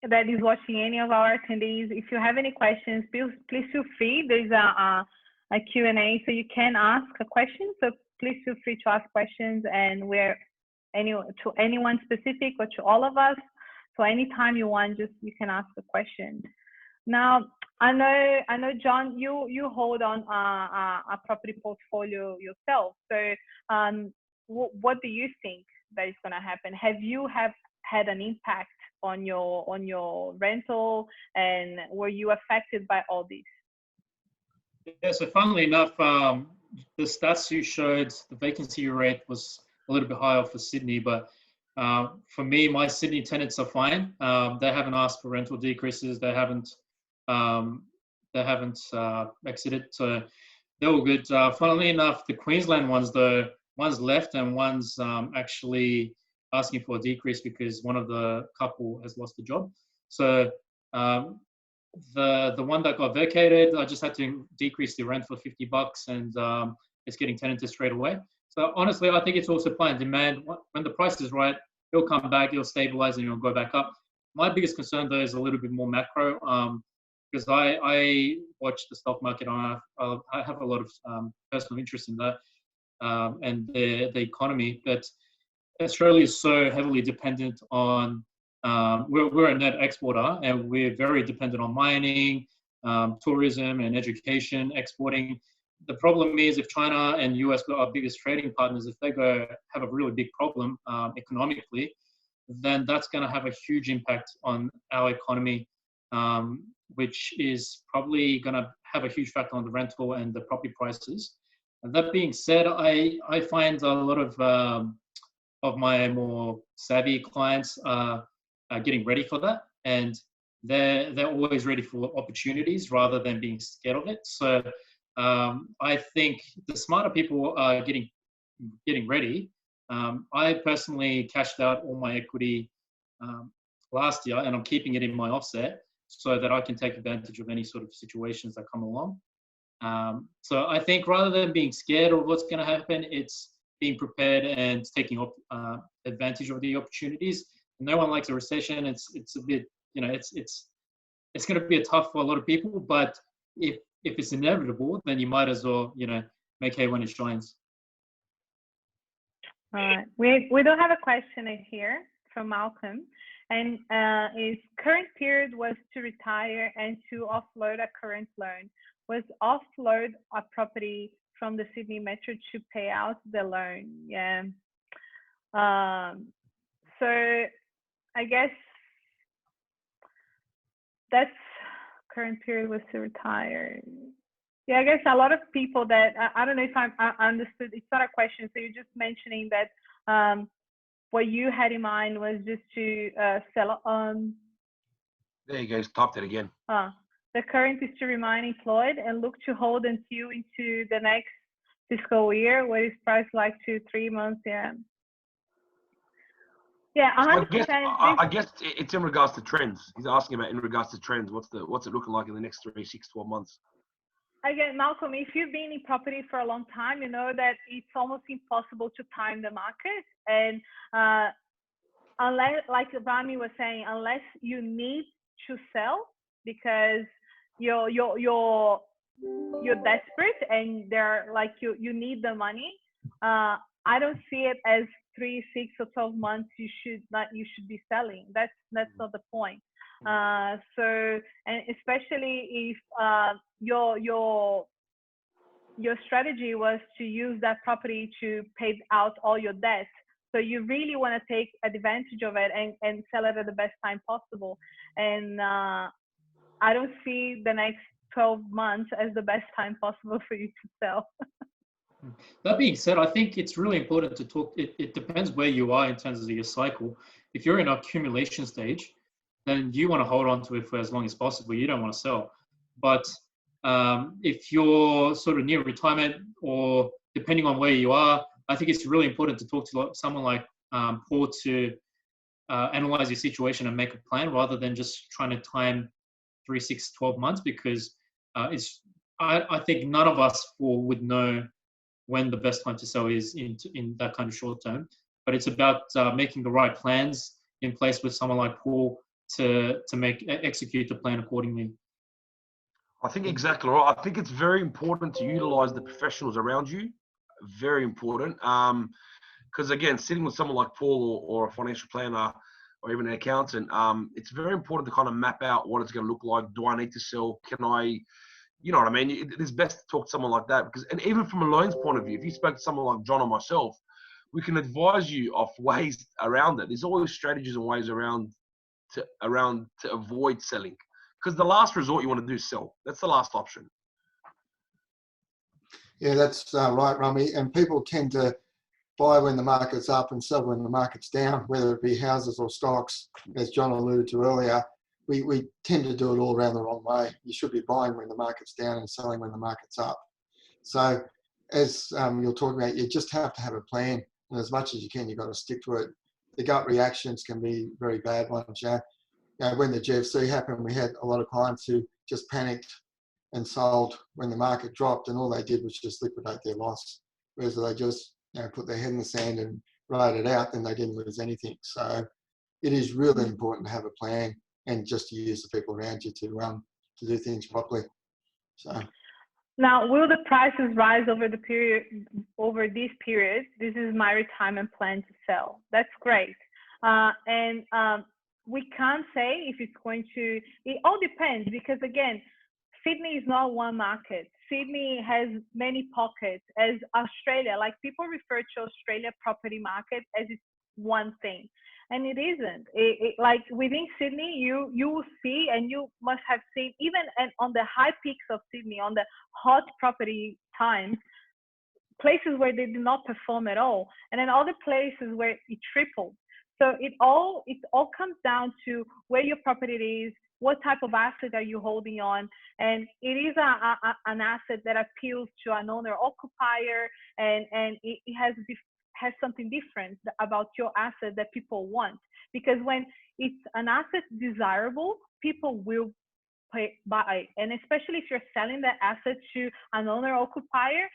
that is watching, any of our attendees, if you have any questions, please feel free. There's a Q&A, so you can ask a question. So please feel free to ask questions, and we're to anyone specific or to all of us. So anytime you want, you can ask a question. Now, I know, John, you hold on a property portfolio yourself. So what do you think that is going to happen? Have you had an impact on your rental, and were you affected by all this? Yeah, so funnily enough, the stats you showed, the vacancy rate was a little bit higher for Sydney, but for me, my Sydney tenants are fine. They haven't asked for rental decreases. They haven't exited, so they're all good. Funnily enough, the Queensland ones, though, one's left and one's actually asking for a decrease because one of the couple has lost the job. So the one that got vacated, I just had to decrease the rent for $50, and it's getting tenanted straight away. So honestly, I think it's all supply and demand. When the price is right, it'll come back, it'll stabilize, and it'll go back up. My biggest concern, though, is a little bit more macro, because I watch the stock market. I have a lot of personal interest in that and the economy. But Australia is so heavily dependent on, we're a net exporter, and we're very dependent on mining, tourism, and education, exporting. The problem is, if China and US are our biggest trading partners, if they have a really big problem economically, then that's going to have a huge impact on our economy, which is probably going to have a huge factor on the rental and the property prices. And that being said, I find a lot of my more savvy clients are getting ready for that, and they're always ready for opportunities rather than being scared of it. So I think the smarter people are getting ready. I personally cashed out all my equity last year, and I'm keeping it in my offset so that I can take advantage of any sort of situations that come along. So I think rather than being scared of what's going to happen, it's being prepared and taking advantage of the opportunities. No one likes a recession. It's a bit, it's going to be tough for a lot of people, but if it's inevitable, then you might as well, make hay when it shines. All right. We do have a question in here from Malcolm, and his current period was to retire and to offload a current loan. Was offload a property from the Sydney Metro to pay out the loan? Yeah. So I guess that's current period was to retire. Yeah, I guess a lot of people that, I don't know if I understood, it's not a question, so you're just mentioning that what you had in mind was just to sell on. There you go, stopped it again. The current is to remain employed and look to hold until into the next fiscal year, where is price like 2-3 months, yeah. Yeah, 100%. I guess it's in regards to trends. He's asking about in regards to trends. What's it looking like in the next 3, 6, 12 months? Again, Malcolm, if you've been in property for a long time, you know that it's almost impossible to time the market. And unless, like Ramy was saying, unless you need to sell because you're desperate and they're like you need the money, I don't see it as 3, 6, or 12 months you should be selling. That's not the point. So, and especially if your strategy was to use that property to pay out all your debt, so you really want to take advantage of it and sell it at the best time possible. And I don't see the next 12 months as the best time possible for you to sell. That being said, I think it's really important to talk. It depends where you are in terms of your cycle. If you're in an accumulation stage, then you want to hold on to it for as long as possible. You don't want to sell. But if you're sort of near retirement, or depending on where you are, I think it's really important to talk to someone like Paul to analyze your situation and make a plan rather than just trying to time 3, 6, 12 months, because I think none of us four would know when the best time to sell is in that kind of short term. But it's about making the right plans in place with someone like Paul to execute the plan accordingly. I think exactly right. I think it's very important to utilize the professionals around you. Very important. Because again, sitting with someone like Paul or a financial planner or even an accountant, it's very important to kind of map out what it's going to look like. Do I need to sell? Can I, you know what I mean? It is best to talk to someone like that because, and even from a loans point of view, if you spoke to someone like John or myself, we can advise you of ways around it. There's always strategies and ways around to avoid selling. Because the last resort you want to do is sell. That's the last option. Yeah, that's right, Ramy. And people tend to buy when the market's up and sell when the market's down, whether it be houses or stocks, as John alluded to earlier. We tend to do it all around the wrong way. You should be buying when the market's down and selling when the market's up. So as you're talking about, you just have to have a plan. And as much as you can, you've got to stick to it. The gut reactions can be very bad ones. You know, when the GFC happened, we had a lot of clients who just panicked and sold when the market dropped, and all they did was just liquidate their loss. Whereas they just put their head in the sand and ride it out, then they didn't lose anything. So it is really important to have a plan and just to use the people around you to do things properly. So. Now, will the prices rise over this period? This is my retirement plan to sell. That's great. We can't say if it's going to, it all depends because again, Sydney is not one market. Sydney has many pockets as Australia, like people refer to Australia property market as it's one thing. And it isn't. Like within Sydney, you will see, and you must have seen, even on the high peaks of Sydney, on the hot property times, places where they did not perform at all, and then other places where it tripled. So it all comes down to where your property is, what type of asset are you holding on, and it is an asset that appeals to an owner occupier, and it has something different about your asset that people want. Because when it's an asset desirable, people will buy, and especially if you're selling the asset to an owner occupier,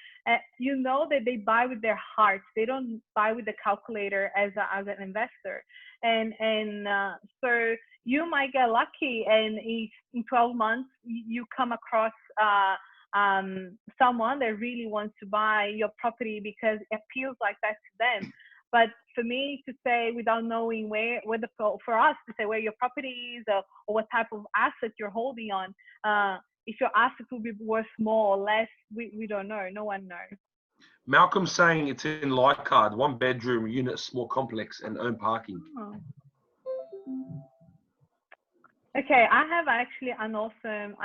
you know that they buy with their heart. They don't buy with the calculator as an investor. So you might get lucky, and if in 12 months you come across someone that really wants to buy your property because it appeals like that to them. But for me to say, without knowing for us to say where your property is or what type of asset you're holding on, if your asset will be worth more or less, we don't know. No one knows. Malcolm's saying it's in Leichhardt, 1 bedroom unit, small complex, and own parking. Oh. Okay, I have actually an awesome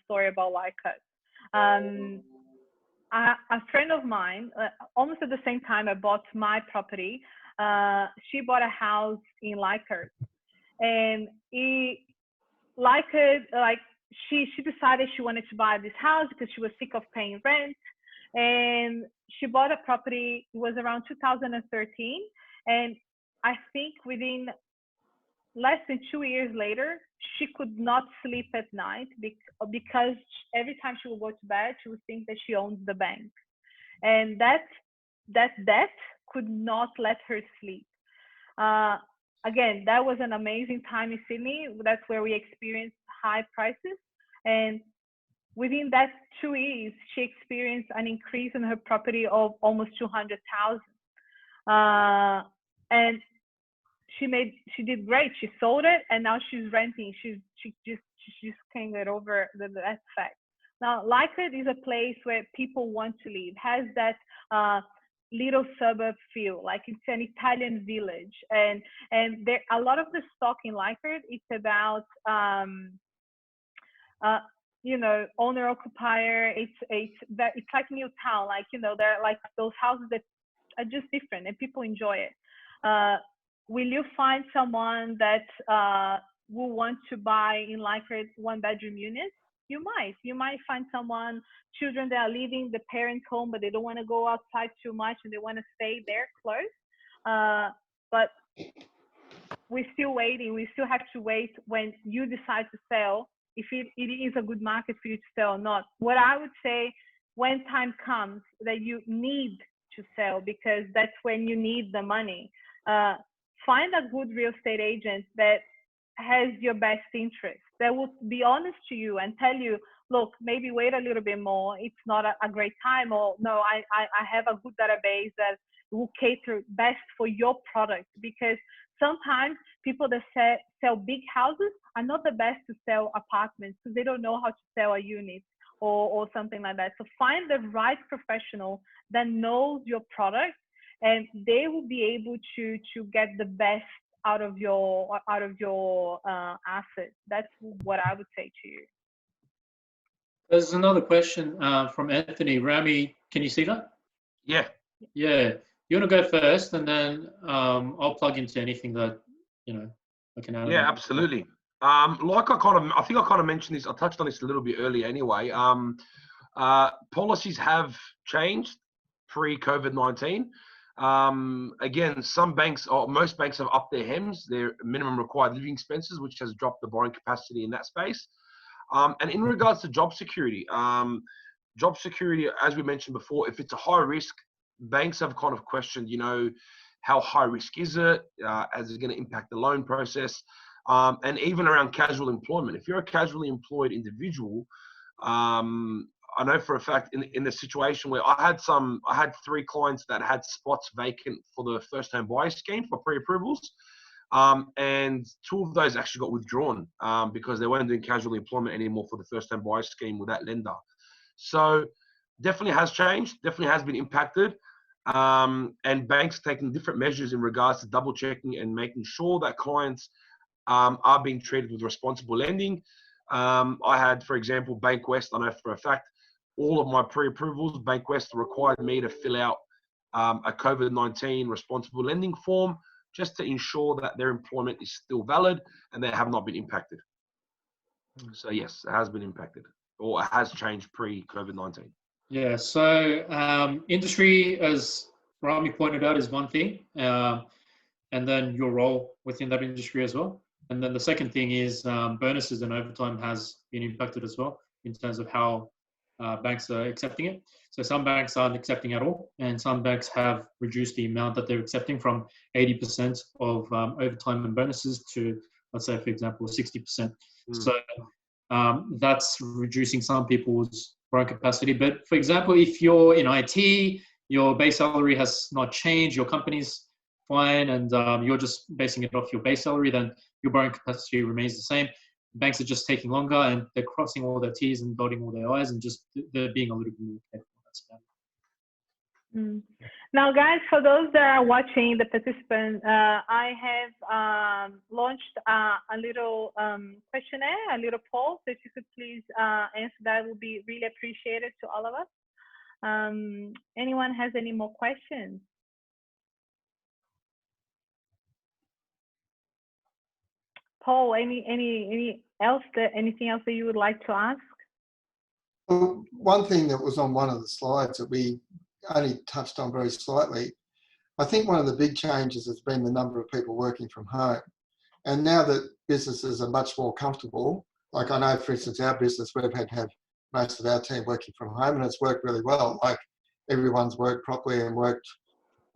story about Leichhardt. A friend of mine, almost at the same time I bought my property, she bought a house in Leichhardt, and Leichhardt, like she decided she wanted to buy this house because she was sick of paying rent, and she bought a property. It was around 2013, and I think within less than 2 years later, she could not sleep at night because every time she would go to bed, she would think that she owns the bank. And that debt could not let her sleep. Again, that was an amazing time in Sydney. That's where we experienced high prices. And within that 2 years, she experienced an increase in her property of almost 200,000. And she did great. She sold it, and now she's renting. She just can't get over that fact. Now, Leichhardt is a place where people want to live. Has that little suburb feel, like it's an Italian village, and there a lot of the stock in Leichhardt. It's about owner occupier. It's like new town, like they're like those houses that are just different, and people enjoy it. Will you find someone that will want to buy in Leichhardt 1 bedroom unit? You might find children that are leaving the parents' home, but they don't want to go outside too much and they want to stay there close. But we're still waiting. We still have to wait when you decide to sell if it is a good market for you to sell or not. What I would say, when time comes that you need to sell, because that's when you need the money, find a good real estate agent that has your best interest, that will be honest to you and tell you, look, maybe wait a little bit more. It's not a great time, or no, I have a good database that will cater best for your product. Because sometimes people that sell big houses are not the best to sell apartments because they don't know how to sell a unit or something like that. So find the right professional that knows your product, and they will be able to get the best out of your assets. That's what I would say to you. There's another question from Anthony. Ramy, can you see that? Yeah. Yeah. You want to go first, and then I'll plug into anything that I can add. Yeah, absolutely. Like I think I kind of mentioned this. I touched on this a little bit earlier. Anyway, policies have changed pre-COVID-19. Again, some banks or most banks have upped their HEMS, their minimum required living expenses, which has dropped the borrowing capacity in that space. And in regards to job security, as we mentioned before, if it's a high risk, banks have kind of questioned, how high risk is it? Is it going to impact the loan process? And even around casual employment. If you're a casually employed individual, I know for a fact in the situation where I had 3 clients that had spots vacant for the first home buyer scheme for pre-approvals. And 2 of those actually got withdrawn because they weren't doing casual employment anymore for the first home buyer scheme with that lender. So definitely has changed, definitely has been impacted. And banks taking different measures in regards to double checking and making sure that clients are being treated with responsible lending. I had, for example, Bank West, I know for a fact, all of my pre-approvals, Bank West required me to fill out a COVID-19 responsible lending form just to ensure that their employment is still valid and they have not been impacted. So yes, it has been impacted, or it has changed pre-COVID-19. Yeah, so industry, as Ramy pointed out, is one thing, and then your role within that industry as well. And then the second thing is bonuses and overtime has been impacted as well in terms of how banks are accepting it. So some banks aren't accepting at all, and some banks have reduced the amount that they're accepting from 80% of overtime and bonuses to, let's say, for example, 60%. So that's reducing some people's borrowing capacity. But for example, if you're in IT, your base salary has not changed, your company's fine, and you're just basing it off your base salary, then your borrowing capacity remains the same. Banks are just taking longer, and they're crossing all their T's and dotting all their I's, and just they're being a little bit more careful. That's about it. Now, guys, for those that are watching, the participants, I have launched a little questionnaire, a little poll. So if you could please answer that, would be really appreciated to all of us. Anyone has any more questions? Paul, anything else that you would like to ask? Well, one thing that was on one of the slides that we only touched on very slightly, I think one of the big changes has been the number of people working from home. And now that businesses are much more comfortable, like I know, for instance, our business, we've had to have most of our team working from home, and it's worked really well. Like everyone's worked properly and worked,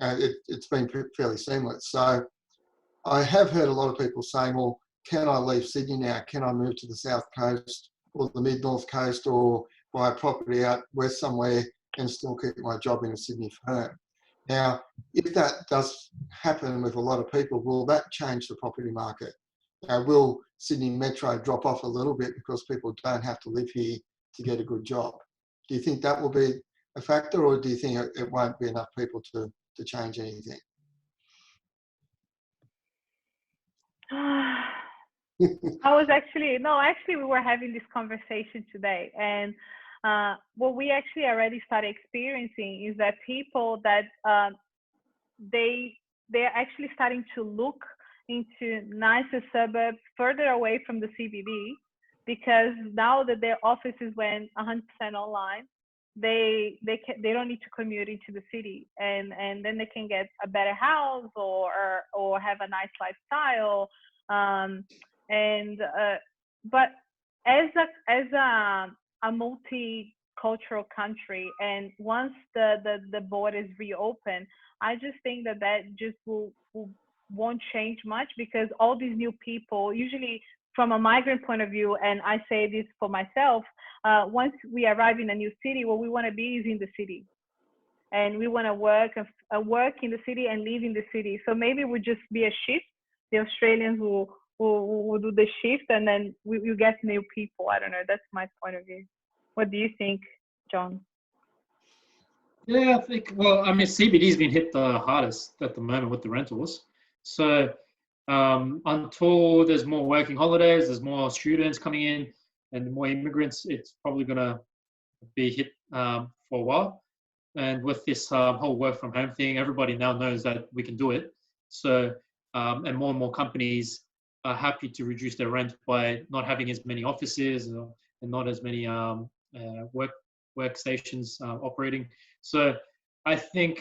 it's been fairly seamless. So I have heard a lot of people saying, well, can I leave Sydney now? Can I move to the South Coast or the Mid-North Coast, or buy a property out west somewhere and still keep my job in a Sydney firm? Now, if that does happen with a lot of people, will that change the property market? Will Sydney Metro drop off a little bit because people don't have to live here to get a good job? Do you think that will be a factor, or do you think it won't be enough people to change anything? Actually, we were having this conversation today, and what we actually already started experiencing is that people that they're actually starting to look into nicer suburbs further away from the CBD, because now that their offices went 100% online, they don't need to commute into the city, and then they can get a better house or have a nice lifestyle. But as a multicultural country, and once the borders reopen, I just think that just won't change much, because all these new people, usually from a migrant point of view, and I say this for myself, once we arrive in a new city, what we want to be is in the city, and we want to work in the city and live in the city. So maybe it would just be a shift. The Australians will do the shift, and then you get new people. I don't know. That's my point of view. What do you think, John? Yeah, I think, well, I mean, CBD's been hit the hardest at the moment with the rentals. So until there's more working holidays, there's more students coming in and more immigrants, it's probably going to be hit for a while. And with this whole work from home thing, everybody now knows that we can do it. So, and more companies are happy to reduce their rent by not having as many offices and not as many workstations operating. So I think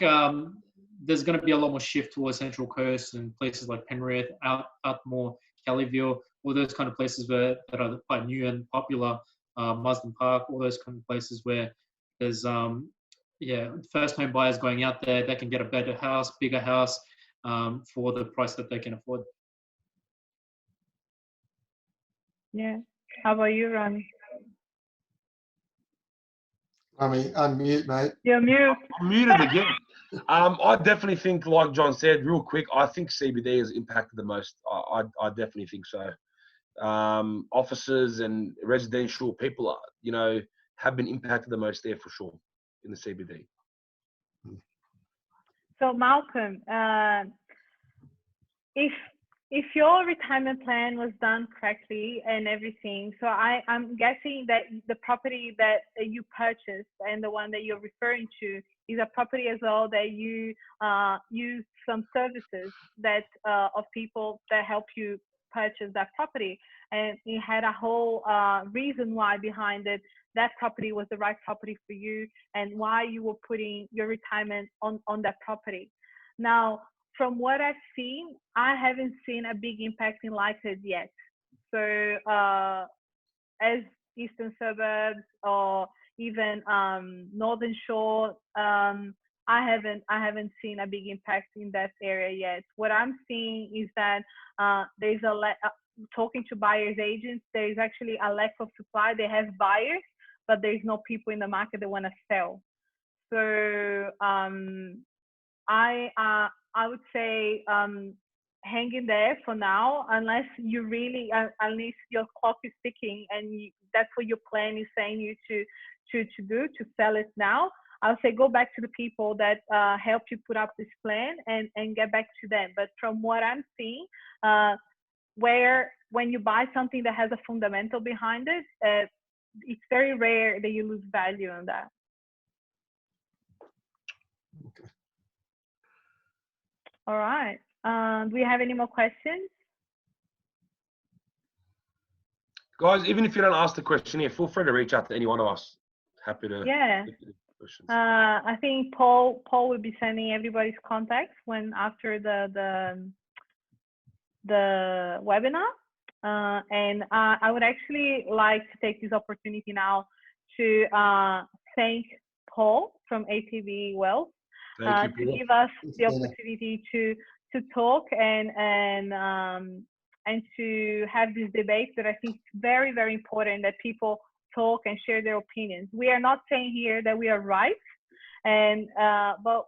there's going to be a lot more shift towards Central Coast and places like Penrith, out more Kellyville, all those kind of places that are quite new and popular, Marsden Park, all those kind of places where there's first home buyers going out there that can get a better house, bigger house for the price that they can afford. Yeah. How about you, Ramy? Ramy, unmute, mate. You're mute. I'm muted again. I definitely think, like John said, real quick, I think CBD has impacted the most. I definitely think so. Offices and residential people, have been impacted the most there for sure in the CBD. So Malcolm, if your retirement plan was done correctly and everything, so I'm guessing that the property that you purchased and the one that you're referring to is a property as well that you use some services that of people that help you purchase that property, and it had a whole reason why behind it, that property was the right property for you and why you were putting your retirement on that property. Now, from what I've seen, I haven't seen a big impact in Lycos yet. So as Eastern Suburbs or even Northern Shore, I haven't seen a big impact in that area yet. What I'm seeing is that there's talking to buyers agents, there is actually a lack of supply. They have buyers, but there's no people in the market that want to sell. So I would say hang in there for now, unless you really, unless your clock is ticking and that's what your plan is saying you to sell it now. I'll say go back to the people that helped you put up this plan and get back to them. But from what I'm seeing, when you buy something that has a fundamental behind it, it's very rare that you lose value on that. Okay. All right. Do we have any more questions? Guys, even if you don't ask the question here, feel free to reach out to any one of us. Happy to. Yeah. Questions. I think Paul will be sending everybody's contacts after the webinar. And I would actually like to take this opportunity now to thank Paul from ATB Wealth to give us the opportunity to talk and to have this debate that I think is very, very important, that people talk and share their opinions. We are not saying here that we are right, but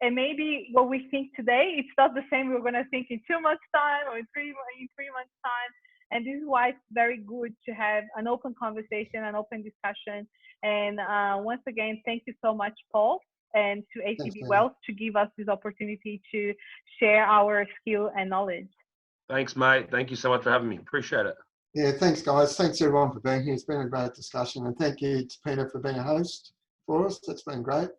and maybe what we think today, it's not the same we're going to think in 2 months' time or in three months' time. And this is why it's very good to have an open conversation, an open discussion. And once again, thank you so much, Paul, and to ATB Wealth to give us this opportunity to share our skill and knowledge. Thanks, mate. Thank you so much for having me. Appreciate it. Yeah, thanks, guys. Thanks, everyone, for being here. It's been a great discussion. And thank you to Pina for being a host for us. That's been great.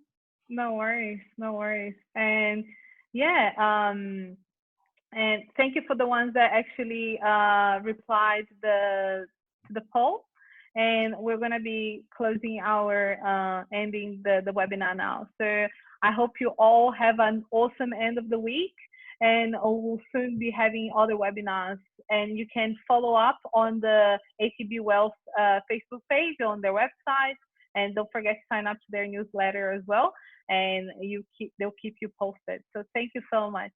No worries. No worries. And yeah, and thank you for the ones that actually replied to the poll. And we're going to be closing our ending the webinar now. So I hope you all have an awesome end of the week. and we'll soon be having other webinars. And you can follow up on the ATB Wealth Facebook page, on their website, and don't forget to sign up to their newsletter as well. And they'll keep you posted. So thank you so much.